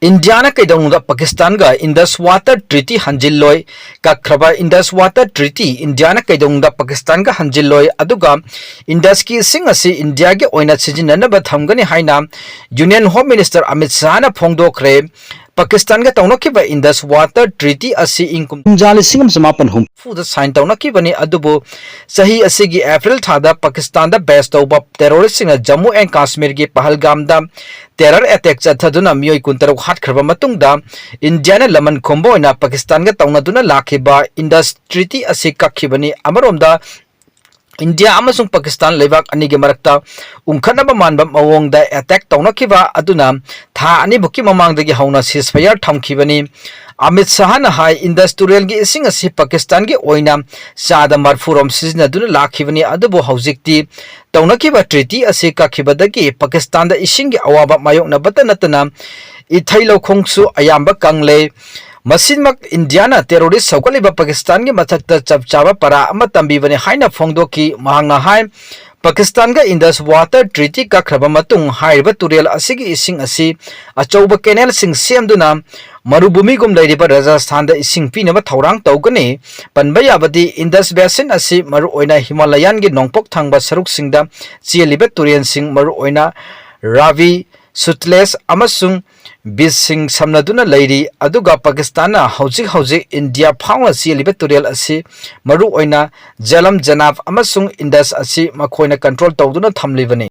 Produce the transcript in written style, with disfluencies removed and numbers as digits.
India na kaidongda Pakistan ga Indus Water Treaty hanjilloi kakraba Indus Water Treaty India na kaidongda Pakistan ga hanjilloi aduga Indus ki sing asi India ge oina sijinanaba thamgani haina Union Home Minister Amit Shah na phongdokre Pakistan ga tawnakiba Indus Water Treaty asi inkum jali singam samapan hum fuda sign tawnakiba ni adubu sahi asigi April thada Pakistan da base tawba terrorist singa Jammu and Kashmir ge Pahalgam da terror attack chathaduna miyoi kuntaruk hat kharba matungda India na laman khombo na Pakistan ga tawnaduna lakhiba Indus Treaty asi kakhibani amaromda India amasung Pakistan lebak ani ge marakta ungkhanaba manba mawongda attack tawnakiba aduna tha ani buki mamangdagi hauna ceasefire thamkhibani Amit Shah na hai industrial gi ising asi Pakistan gi oina sada marfurom siznaduna lakhibani adubo haujikti tawnakiba treaty asi kakhibadagi Pakistan da ising gi awaba mayokna batanatana ithailo khongsu ayamba kangle Masinmak Indiana terrorist saukaliba Pakistan gi mathakta chapchaba para ama tambibani haina phongdoki mahanga hai Pakistan ga Indus Water Treaty ka khraba matung haiba turial asigi ising asi achauba canal sing semduna marubumi gum lairiba Rajasthan da ising pinaba thaurang tawgani panbaya badi Indus Basin asi maru oina Himalayan gi nongpok thangba saruk singda chieliba turian sing maru oina Ravi Sutlej amasung Bising samnaduna lairi aduga Pakistan na hauzik India phawna chieliba turial asi maru oina Jalam Janab amasung Indus asi makhoina control tawduna thamlibani